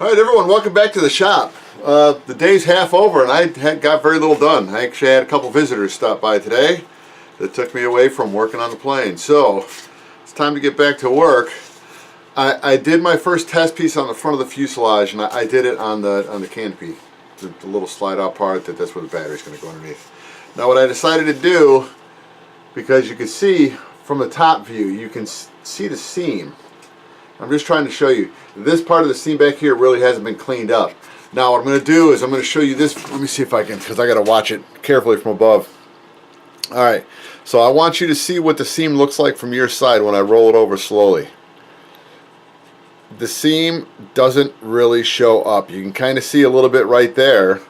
Alright everyone, welcome back to the shop. The day's half over and I got very little done. I actually had a couple visitors stop by today that took me away from working on the plane. So, it's time to get back to work. I did my first test piece on the front of the fuselage, and I did it on the canopy. The little slide out part, that's where the battery's going to go underneath. Now what I decided to do, because you can see from the top view, you can see the seam. I'm just trying to show you. This part of the seam back here really hasn't been cleaned up. Now what I'm going to do is I'm going to show you this. Let me see if I can, because I got to watch it carefully from above. Alright, so I want you to see what the seam looks like from your side when I roll it over slowly. The seam doesn't really show up. You can kind of see a little bit right there,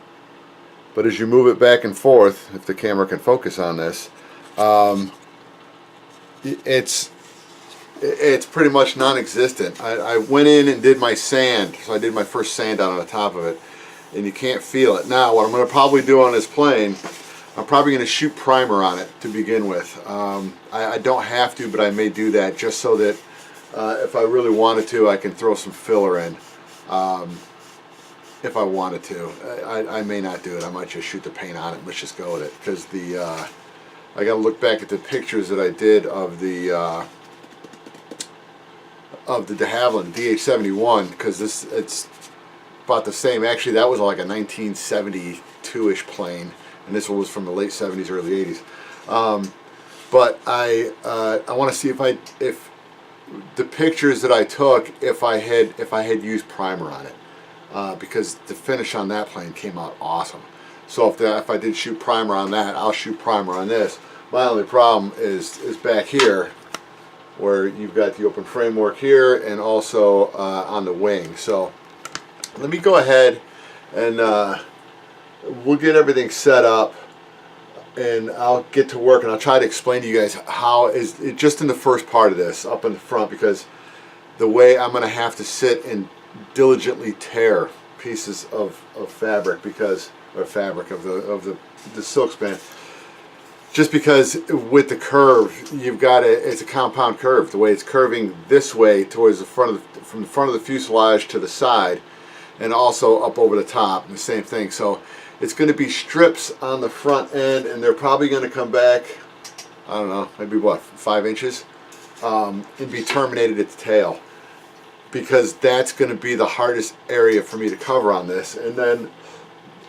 but as you move it back and forth, if the camera can focus on this, it's pretty much non-existent. I went in and did my sand, so I did my first sand out on the top of it, and you can't feel it. Now what I'm going to probably do on this plane, I'm probably going to shoot primer on it to begin with. I don't have to, but I may do that just so that if I really wanted to, I can throw some filler in. If I wanted to. I may not do it. I might just shoot the paint on it and let's just go with it, because I got to look back at the pictures that I did of the de Havilland DH-71, because it's about the same. Actually, that was like a 1972-ish plane, and this one was from the late 70s, early 80s. But I want to see if the pictures that I took, if I had used primer on it, because the finish on that plane came out awesome. So if I did shoot primer on that, I'll shoot primer on this. My only problem is back here, where you've got the open framework here and also on the wing. So let me go ahead and we'll get everything set up, and I'll get to work and I'll try to explain to you guys how is it just in the first part of this up in the front, because the way I'm going to have to sit and diligently tear pieces of fabric, because of the silk span. Just because with the curve, you've got it's a compound curve. The way it's curving this way towards the front from the front of the fuselage to the side, and also up over the top, the same thing. So it's going to be strips on the front end, and they're probably going to come back, I don't know, maybe what, 5 inches, and be terminated at the tail, because that's going to be the hardest area for me to cover on this. And then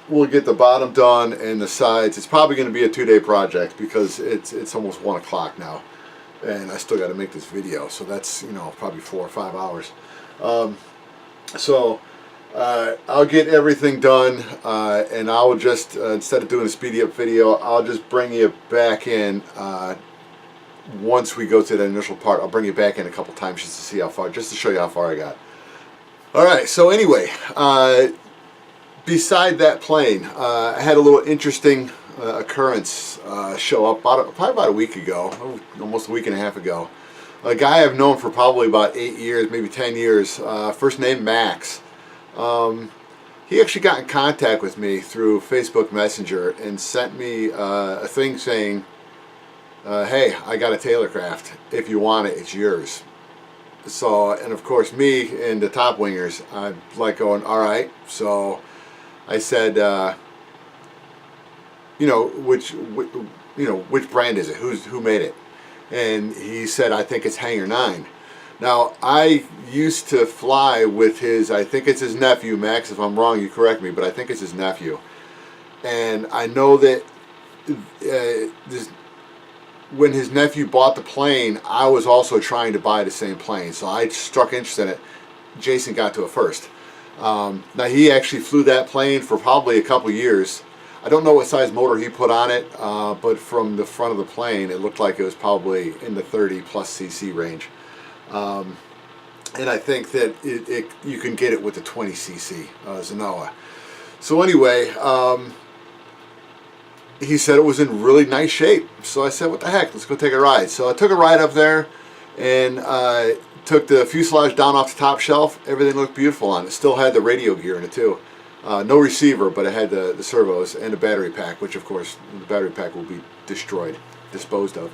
we'll get the bottom done and the sides. It's probably going to be a 2-day project, because it's almost 1 o'clock now, and I still got to make this video. So that's, you know, probably 4 or 5 hours. I'll get everything done, and I'll just instead of doing a speedy up video, I'll just bring you back in once we go to the initial part. I'll bring you back in a couple times just to see how far, just to show you how far I got. All right. So anyway. Beside that plane, I had a little interesting occurrence show up probably about a week ago, almost a week and a half ago. A guy I've known for probably about 8 years, maybe 10 years, first name Max. He actually got in contact with me through Facebook Messenger and sent me a thing saying, hey, I got a Taylorcraft. If you want it, it's yours. So, and of course me and the top wingers, I'm like going, all right. So I said, which brand is it? Who made it? And he said, I think it's Hangar 9. Now, I used to fly with his, I think it's his nephew, Max. If I'm wrong, you correct me, but I think it's his nephew. And I know that when his nephew bought the plane, I was also trying to buy the same plane. So I struck interest in it. Jason got to it first. Now he actually flew that plane for probably a couple years. I don't know what size motor he put on it, but from the front of the plane it looked like it was probably in the 30+ cc range. And I think that you can get it with the 20 cc Zenoa. So anyway, he said it was in really nice shape. So I said, what the heck, let's go take a ride. So I took a ride up there and took the fuselage down off the top shelf. Everything looked beautiful on it. Still had the radio gear in it too. No receiver, but it had the servos and the battery pack, which of course the battery pack will be disposed of.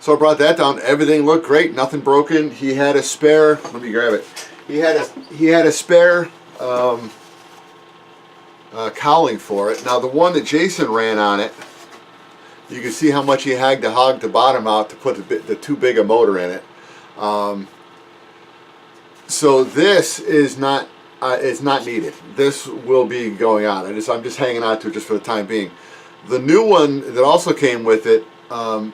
So I brought that down. Everything looked great, nothing broken. He had a spare, let me grab it. he had a spare cowling for it. Now the one that Jason ran on it, you can see how much he had to hog the bottom out to put the too big a motor in it. So this is not needed. This will be going on. I'm just hanging on to it just for the time being. The new one that also came with it, the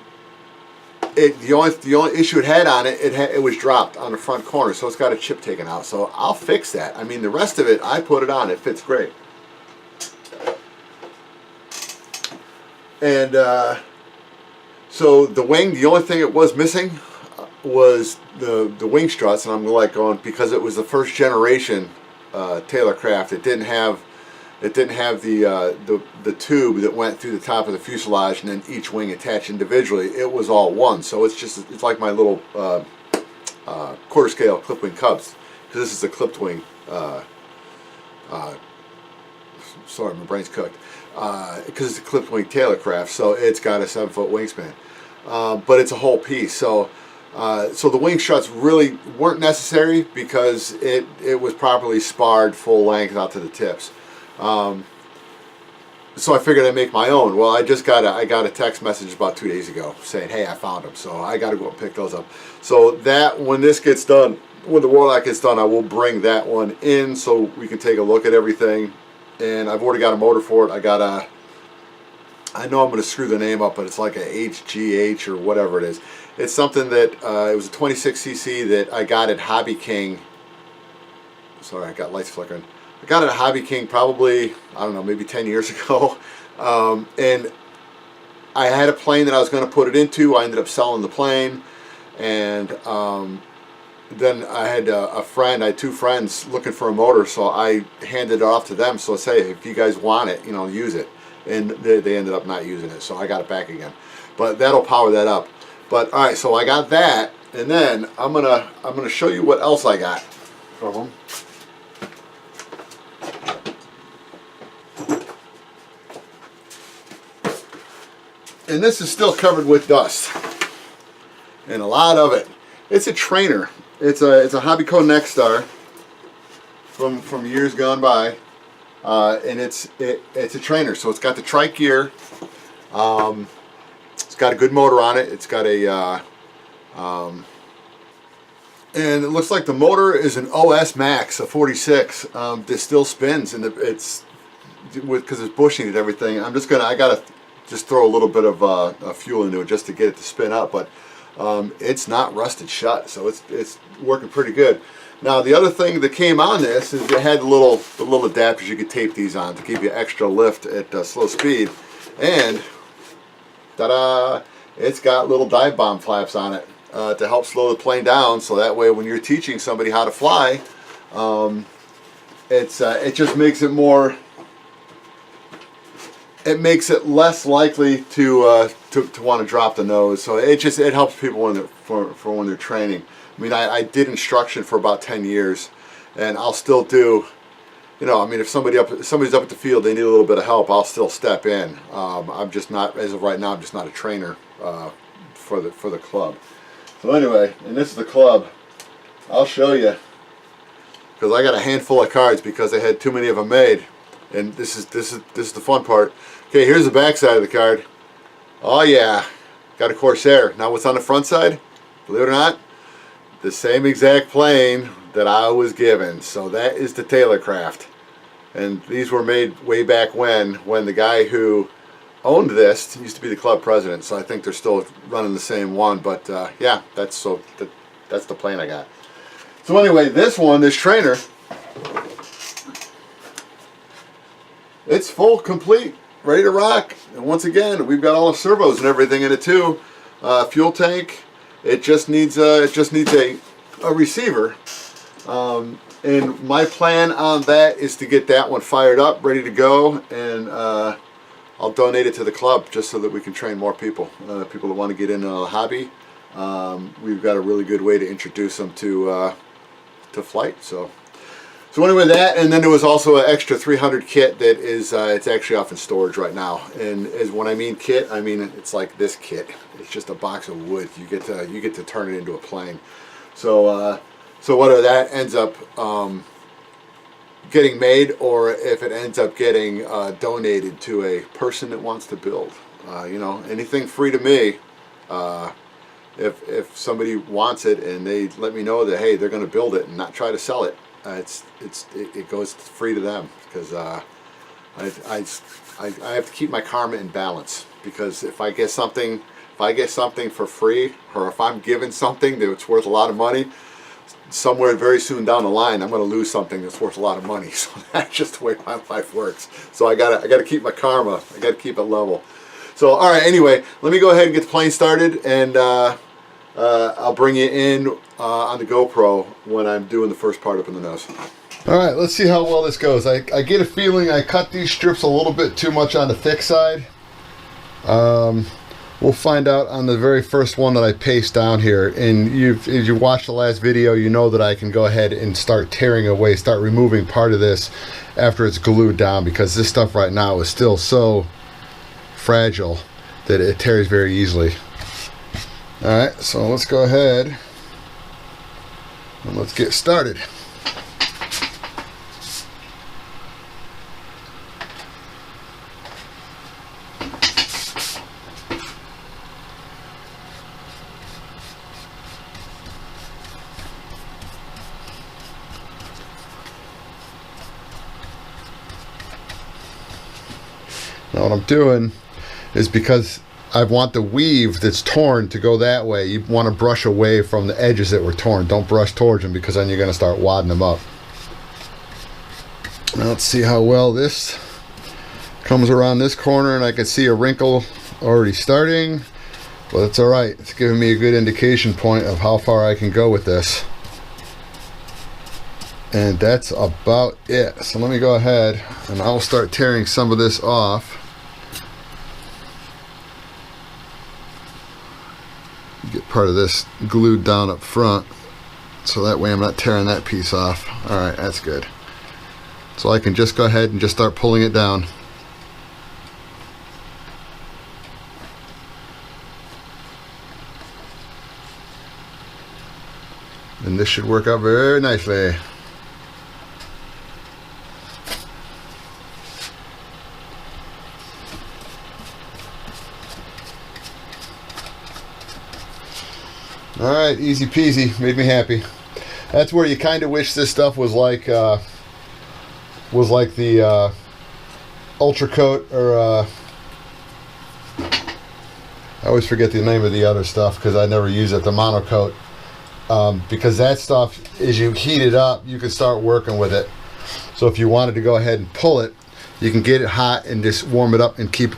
only issue it had on it, it was dropped on the front corner, so it's got a chip taken out. So I'll fix that. I mean, the rest of it, I put it on. It fits great. And so the wing, the only thing it was missing was the wing struts, and I'm like going, because it was the first generation Taylorcraft. It didn't have the tube that went through the top of the fuselage and then each wing attached individually. It was all one, so it's like my little quarter scale clip wing Cubs, because this is a clipped wing. Sorry, my brain's cooked. Because it's a clipped wing Taylorcraft, so it's got a 7-foot wingspan, but it's a whole piece. So the wing struts really weren't necessary because it was properly sparred full length out to the tips. So I figured I'd make my own. Well, I got a text message about 2 days ago saying, hey, I found them, so I got to go and pick those up. So that when this gets done, when the Warlock gets done, I will bring that one in so we can take a look at everything. And I've already got a motor for it. I know I'm going to screw the name up, but it's like a HGH or whatever it is. It's something that, it was a 26cc that I got at Hobby King. Sorry, I got lights flickering. I got it at Hobby King probably, I don't know, maybe 10 years ago. And I had a plane that I was going to put it into. I ended up selling the plane. And then I had I had two friends looking for a motor, so I handed it off to them. So I say, if you guys want it, use it. And they ended up not using it, so I got it back again. But that'll power that up. But all right, so I got that, and then I'm gonna show you what else I got from them. And this is still covered with dust, and a lot of it. It's a trainer. It's a Hobbyco Nexstar from years gone by, and it's a trainer. So it's got the trike gear. It's got a good motor on it. It's got a and it looks like the motor is an OS Max, a 46 that still spins, and because it's bushing and everything. I gotta just throw a little bit of fuel into it just to get it to spin up, but it's not rusted shut, so it's working pretty good. Now the other thing that came on this is it had the little adapters you could tape these on to give you extra lift at slow speed, and ta-da! It's got little dive bomb flaps on it to help slow the plane down, so that way when you're teaching somebody how to fly, it just makes it more. It makes it less likely to want to drop the nose. So it helps people when they're training. I mean, I did instruction for about 10 years, and I'll still do. I mean, if somebody's up at the field, they need a little bit of help, I'll still step in. I'm just not, as of right now, I'm just not a trainer for the club. So anyway, and this is the club. I'll show you, because I got a handful of cards because I had too many of them made. And this is the fun part. Okay, here's the back side of the card. Oh yeah, got a Corsair. Now what's on the front side? Believe it or not, the same exact plane that I was given. So that is the Taylorcraft. And these were made way back when the guy who owned this used to be the club president. So I think they're still running the same one. But yeah, that's the plane I got. So anyway, this trainer, it's full, complete, ready to rock. And once again, we've got all the servos and everything in it too. Fuel tank. It just needs a receiver. And my plan on that is to get that one fired up, ready to go, and I'll donate it to the club just so that we can train more people. People that want to get into the hobby. We've got a really good way to introduce them to flight. So anyway, that, and then there was also an extra 300 kit that is it's actually off in storage right now. And when I mean kit, I mean it's like this kit. It's just a box of wood. You get to turn it into a plane. So So whether that ends up getting made or if it ends up getting donated to a person that wants to build, you know, anything free to me. If somebody wants it and they let me know that, hey, they're going to build it and not try to sell it, it goes free to them, because I have to keep my karma in balance, because if I get something for free, or if I'm given something that's worth a lot of money, somewhere very soon down the line I'm going to lose something that's worth a lot of money. So that's just the way my life works. So I gotta keep my karma. I gotta keep it level. So all right. Anyway, let me go ahead and get the plane started, and I'll bring you in on the GoPro when I'm doing the first part up in the nose. All right. Let's see how well this goes. I get a feeling I cut these strips a little bit too much on the thick side. We'll find out on the very first one that I paste down here. And as you watched the last video, you know that I can go ahead and start tearing away, start removing part of this after it's glued down, because this stuff right now is still so fragile that it tears very easily. All right, so let's go ahead and let's get started. Now what I'm doing is, because I want the weave that's torn to go that way, you want to brush away from the edges that were torn. Don't brush towards them, because then you're going to start wadding them up. Now let's see how well this comes around this corner, and I can see a wrinkle already starting, but it's alright. It's giving me a good indication point of how far I can go with this. And that's about it. So let me go ahead and I'll start tearing some of this off. Get part of this glued down up front, so that way I'm not tearing that piece off. Alright, that's good. So I can just go ahead and just start pulling it down. And this should work out very nicely. Alright, easy peasy, made me happy. That's where you kind of wish this stuff was like the Ultra Coat, or I always forget the name of the other stuff because I never use it, the Monocoat. Because that stuff, as you heat it up, you can start working with it. So if you wanted to go ahead and pull it, you can get it hot and just warm it up and keep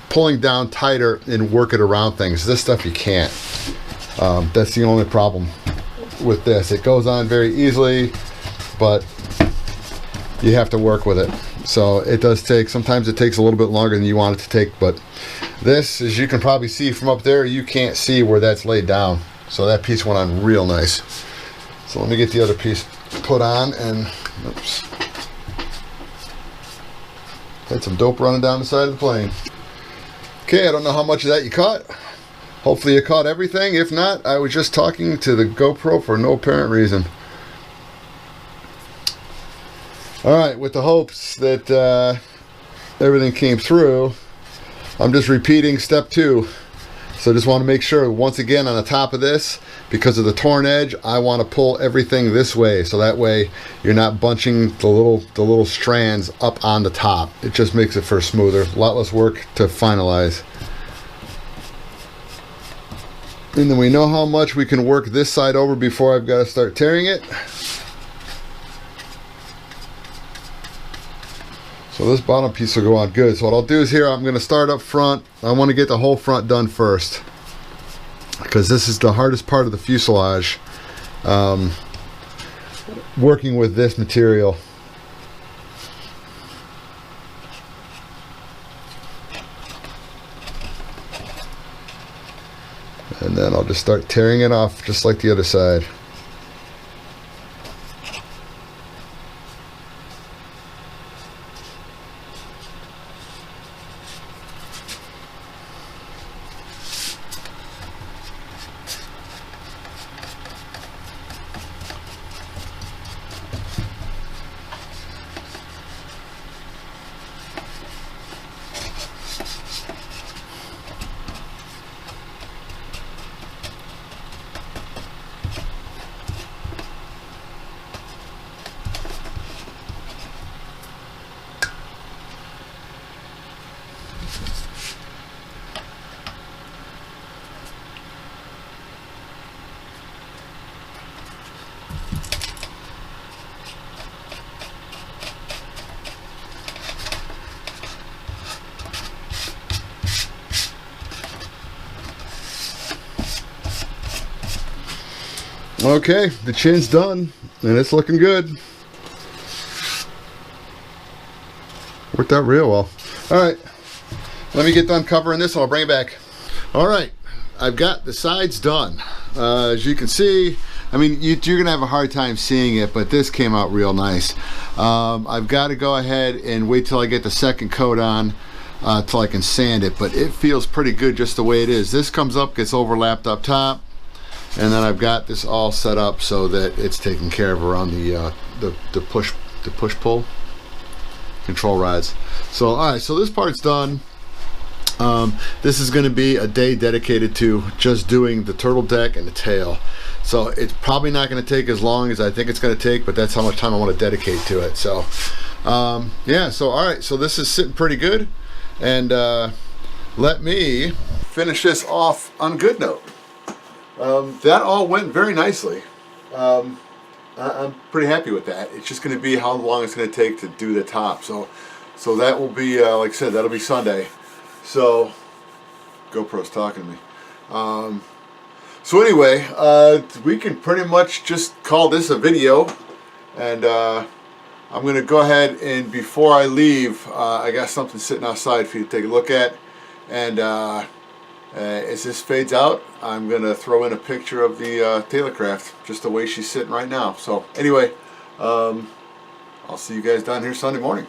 pulling down tighter and work it around things. This stuff you can't. That's the only problem with this. It goes on very easily, but you have to work with it. So it does take, sometimes it takes a little bit longer than you want it to take, but this, as you can probably see from up there, you can't see where that's laid down. So that piece went on real nice. So let me get the other piece put on, and oops, had some dope running down the side of the plane. Okay, I don't know how much of that you caught. Hopefully you caught everything. If not, I was just talking to the GoPro for no apparent reason. Alright, with the hopes that everything came through, I'm just repeating step 2. So just want to make sure, once again, on the top of this, because of the torn edge, I want to pull everything this way, so that way you're not bunching the little strands up on the top. It just makes it for smoother, a lot less work to finalize. And then we know how much we can work this side over before I've got to start tearing it. So this bottom piece will go on good. So what I'll do is here, I'm going to start up front. I want to get the whole front done first, because this is the hardest part of the fuselage, working with this material. And then I'll just start tearing it off just like the other side. Okay, the chin's done, and it's looking good. Worked out real well. All right, let me get done covering this and I'll bring it back. All right, I've got the sides done. As you can see, I mean, you're gonna have a hard time seeing it, but this came out real nice. I've got to go ahead and wait till I get the second coat on till I can sand it, but it feels pretty good just the way it is. This comes up, gets overlapped up top, and then I've got this all set up so that it's taken care of around the push pull control rods. So all right, so this part's done. This is going to be a day dedicated to just doing the turtle deck and the tail. So it's probably not going to take as long as I think it's going to take, but that's how much time I want to dedicate to it. So yeah, so all right, so this is sitting pretty good, and let me finish this off on a good note. That all went very nicely. I'm pretty happy with that. It's just going to be how long it's going to take to do the top. So that will be, like I said, that'll be Sunday. So GoPro's talking to me. So anyway, we can pretty much just call this a video, and I'm going to go ahead and before I leave, I got something sitting outside for you to take a look at, and as this fades out, I'm going to throw in a picture of the Taylorcraft, just the way she's sitting right now. So anyway, I'll see you guys down here Sunday morning.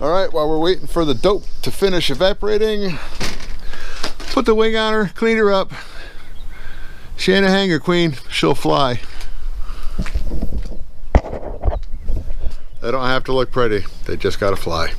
Alright, while we're waiting for the dope to finish evaporating, put the wing on her, clean her up. She ain't a hanger queen, she'll fly. They don't have to look pretty, they just gotta fly.